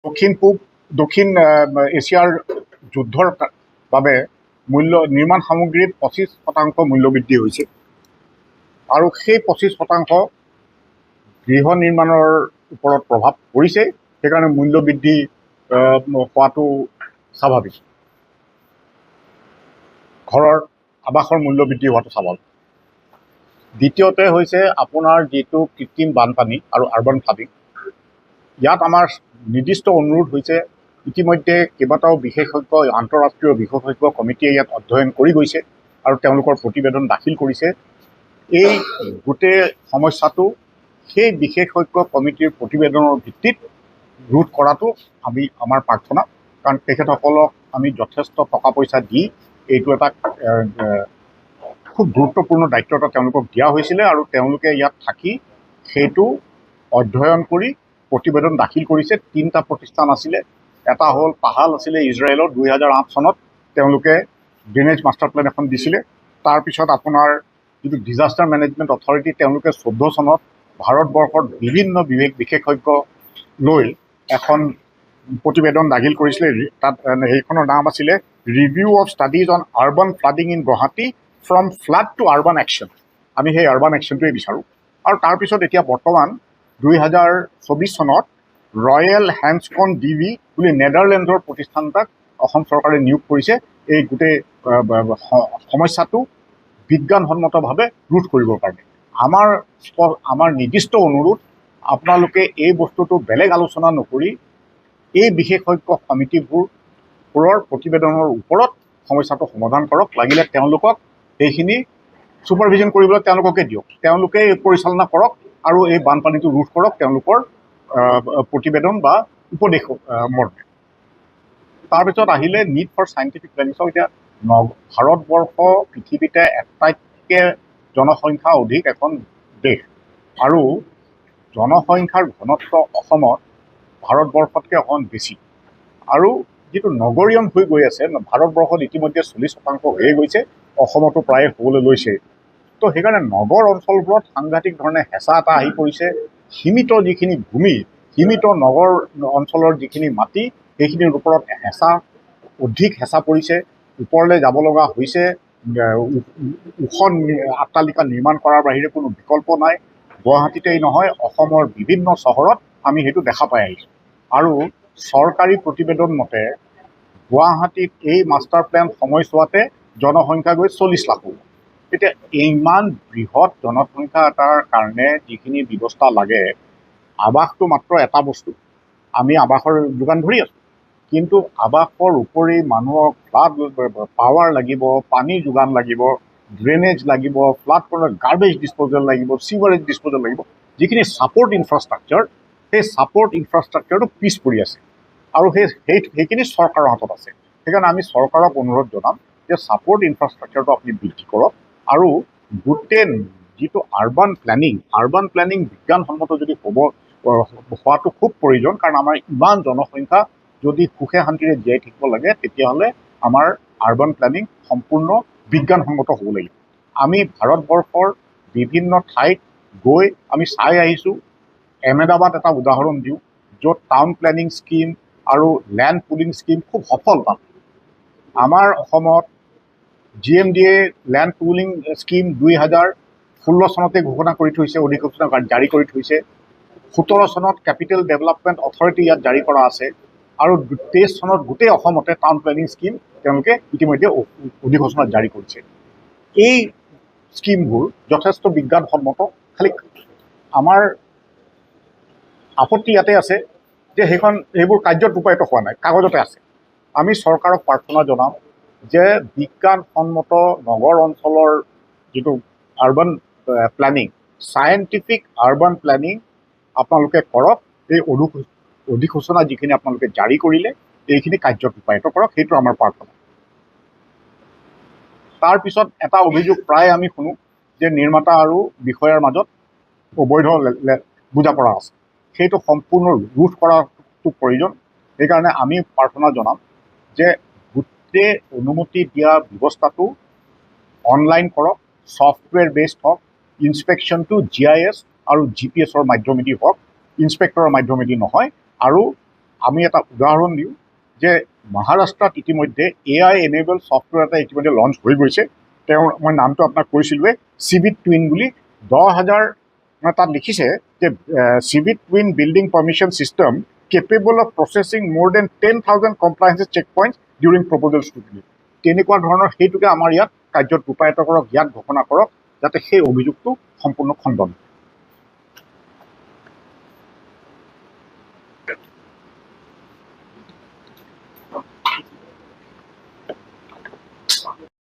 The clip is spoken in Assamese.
দক্ষিণ এছিয়াৰ যুদ্ধৰ বাবে নিৰ্মাণ সামগ্ৰীত 25% মূল্য বৃদ্ধি হৈছে আৰু সেই 25% গৃহ নিৰ্মাণৰ ওপৰত প্ৰভাৱ পৰিছে। সেইকাৰণে মূল্য বৃদ্ধি হোৱাটো স্বাভাৱিক। ঘৰৰ আৱাসৰ মূল্য বৃদ্ধি হোৱাটো স্বাভাৱিক। দ্বিতীয়তে হৈছে আপোনাৰ যিটো কৃত্ৰিম বানপানী আৰু আৰ্বান ফ্লাডিং। ইয়াত আমাৰ নিৰ্দিষ্ট অনুৰোধ হৈছে, ইতিমধ্যে কেইবাটাও বিশেষজ্ঞ আন্তঃৰাষ্ট্ৰীয় বিশেষজ্ঞ কমিটিয়ে ইয়াত অধ্যয়ন কৰি গৈছে আৰু তেওঁলোকৰ প্ৰতিবেদন দাখিল কৰিছে। এই গোটেই সমস্যাটো সেই বিশেষজ্ঞ কমিটিৰ প্ৰতিবেদনৰ ভিত্তিত ৰোধ কৰাটো আমাৰ প্ৰাৰ্থনা, কাৰণ তেখেতসকলক আমি যথেষ্ট টকা পইচা দি এইটো এটা খুব গুৰুত্বপূৰ্ণ দায়িত্ব এটা তেওঁলোকক দিয়া হৈছিলে আৰু তেওঁলোকে ইয়াত থাকি সেইটো অধ্যয়ন কৰি প্ৰতিবেদন দাখিল কৰিছে। 3টা প্ৰতিষ্ঠান আছিলে। এটা হ'ল পাহাল আছিলে ইজৰাইলৰ 2008 চনত তেওঁলোকে ড্ৰেনেজ মাষ্টাৰ প্লেন এখন দিছিলে। তাৰপিছত আপোনাৰ যিটো ডিজাষ্টাৰ মেনেজমেণ্ট অথৰিটি তেওঁলোকে 14 চনত ভাৰতবৰ্ষৰ বিভিন্ন বিশেষজ্ঞ লৈ এখন প্ৰতিবেদন দাখিল কৰিছিলে। তাত সেইখনৰ নাম আছিলে review of studies on urban flooding in Guwahati from flood to urban action. আমি সেই আৰ্বান একশ্যনটোৱে বিচাৰোঁ। আৰু তাৰপিছত এতিয়া বৰ্তমান 2024 চনত ৰয়েল হেণ্ডস্কন ডিভি বুলি নেডাৰলেণ্ডৰ প্ৰতিষ্ঠান এটাক অসম চৰকাৰে নিয়োগ কৰিছে এই গোটেই সমস্যাটো বিজ্ঞানসন্মতভাৱে ৰোধ কৰিবৰ কাৰণে। আমাৰ নিৰ্দিষ্ট অনুৰোধ, আপোনালোকে এই বস্তুটো বেলেগ আলোচনা নকৰি এই বিশেষজ্ঞ সমিতিবোৰৰ প্ৰতিবেদনৰ ওপৰত সমস্যাটো সমাধান কৰক। লাগিলে তেওঁলোকক সেইখিনি ছুপাৰভিজন কৰিবলৈ তেওঁলোককে দিয়ক, তেওঁলোকে পৰিচালনা কৰক আৰু এই বানপানীটো ৰোধ কৰক তেওঁলোকৰ প্ৰতিবেদন বা উপদেশ মৰ্মে। তাৰপিছত আহিলে নিড ফৰ চাইণ্টিফিক প্লেনিং। এতিয়া ভাৰতবৰ্ষ পৃথিৱীতে আটাইতকৈ জনসংখ্যা অধিক এখন দেশ আৰু জনসংখ্যাৰ ঘনত্ব অসমত ভাৰতবৰ্ষতকৈ অকণ বেছি আৰু যিটো নগৰীয়ন হৈ গৈ আছে, ভাৰতবৰ্ষত ইতিমধ্যে 40% হৈয়ে গৈছে, অসমতো প্ৰায়ে হ'বলৈ লৈছে। তো সেইকাৰণে নগৰ অঞ্চলবোৰত সাংঘাতিক ধৰণে হেঁচা এটা আহি পৰিছে। সীমিত যিখিনি ভূমি, সীমিত নগৰ অঞ্চলৰ যিখিনি মাটি, সেইখিনিৰ ওপৰত অধিক হেঁচা পৰিছে। ওপৰলৈ যাব লগা হৈছে। ওখ অট্টালিকা নিৰ্মাণ কৰাৰ বাহিৰে কোনো বিকল্প নাই। গুৱাহাটীতেই নহয়, অসমৰ বিভিন্ন চহৰত আমি সেইটো দেখা পাই আহিছোঁ। আৰু চৰকাৰী প্ৰতিবেদন মতে গুৱাহাটীত এই মাষ্টাৰ প্লেন সময়ছোৱাতে জনসংখ্যা গৈ 40 লাখ হ'ব। এতিয়া ইমান বৃহৎ জনসংখ্যা এটাৰ কাৰণে যিখিনি ব্যৱস্থা লাগে, আৱাসটো মাত্ৰ এটা বস্তু। আমি আৱাসৰ যোগান ধৰি আছোঁ, কিন্তু আৱাসৰ উপৰি মানুহক পাৱাৰ লাগিব, পানী যোগান লাগিব, ড্ৰেনেজ লাগিব, ফ্লাড গাৰ্বেজ ডিছপ'জেল লাগিব, চিৱাৰেজ ডিছপ'জেল লাগিব। যিখিনি ছাপৰ্ট ইনফ্ৰাষ্ট্ৰাকচাৰ, সেই ছাপৰ্ট ইনফ্ৰাষ্ট্ৰাকচাৰটো পিছ পৰি আছে আৰু সেইখিনি চৰকাৰৰ হাতত আছে। সেইকাৰণে আমি চৰকাৰক অনুৰোধ জনাম যে ছাপৰ্ট ইনফ্ৰাষ্ট্ৰাকচাৰটো আপুনি বৃদ্ধি কৰক আৰু গোটেই যিটো আৰ্বান প্লেনিং বিজ্ঞানসন্মত যদি হোৱাটো খুব প্ৰয়োজন। কাৰণ আমাৰ ইমান জনসংখ্যা যদি সুখে শান্তিৰে জীয়াই থাকিব লাগে, তেতিয়াহ'লে আমাৰ আৰ্বান প্লেনিং সম্পূৰ্ণ বিজ্ঞানসন্মত হ'ব লাগিব। আমি ভাৰতবৰ্ষৰ বিভিন্ন ঠাইত গৈ আমি চাই আহিছোঁ। আহমেদাবাদ এটা উদাহৰণ দিওঁ, য'ত টাউন প্লেনিং স্কিম আৰু লেণ্ড পুলিং স্কিম খুব সফল তাত। আমাৰ অসমত GMDA লেণ্ড পুলিং স্কিম 2016 চনতে ঘোষণা কৰি থৈছে, অধিসূচনা জাৰি কৰি থৈছে। 17 চনত কেপিটেল ডেভেলপমেণ্ট অথৰিটি ইয়াত জাৰি কৰা আছে আৰু 23 চনত গোটেই অসমতে টাউন প্লেনিং স্কিম তেওঁলোকে ইতিমধ্যে অধিসূচনা জাৰি কৰিছে। এই স্কিমবোৰ যথেষ্ট বিজ্ঞানসন্মত। খালি আমাৰ আপত্তি ইয়াতে আছে যে সেইবোৰ কাৰ্যত ৰূপায়িত হোৱা নাই, কাগজতে আছে। আমি চৰকাৰক প্ৰাৰ্থনা জনাম যে বিজ্ঞানসন্মত নগৰ অঞ্চলৰ যিটো urban planning, scientific urban planning আপোনালোকে কৰক। এই অধিসূচনা যিখিনি আপোনালোকে জাৰি কৰিলে, এইখিনি কাৰ্যত ৰূপায়িত কৰক, সেইটো আমাৰ প্ৰাৰ্থনা। তাৰপিছত এটা অভিযোগ প্ৰায় আমি শুনো যে নিৰ্মাতা আৰু বিষয়াৰ মাজত অবৈধ বুজাপৰা আছে। সেইটো সম্পূৰ্ণ ৰোধ কৰাটো প্ৰয়োজন। সেইকাৰণে আমি প্ৰাৰ্থনা জনাম যে গোটেই অনুমতি দিয়া ব্যৱস্থাটো অনলাইন কৰক, ছফ্টৱেৰ বেছড হওক, ইনস্পেকশ্যনটো GIS আৰু GPS মাধ্যমেদি হওক, ইনস্পেক্টৰৰ মাধ্যমেদি নহয়। আৰু আমি এটা উদাহৰণ দিওঁ যে মহাৰাষ্ট্ৰত ইতিমধ্যে AI এনেবল ছফ্টৱেৰ এটা ইতিমধ্যে লঞ্চ হৈ গৈছে। মই নামটো আপোনাক কৈছিলোঁৱে, চিভিট টুইন বুলি। 10,000 মানে তাত লিখিছে যে চিভিট twin building permission system capable of processing more than 10,000 compliance check points during proposal scrutiny. তেনেকুৱা ধৰণৰ সেইটোকে আমাৰ ইয়াত কাৰ্যত ৰূপায়িত কৰক, ইয়াত ঘোষণা কৰক, যাতে সেই অভিযোগটো সম্পূৰ্ণ খণ্ডন।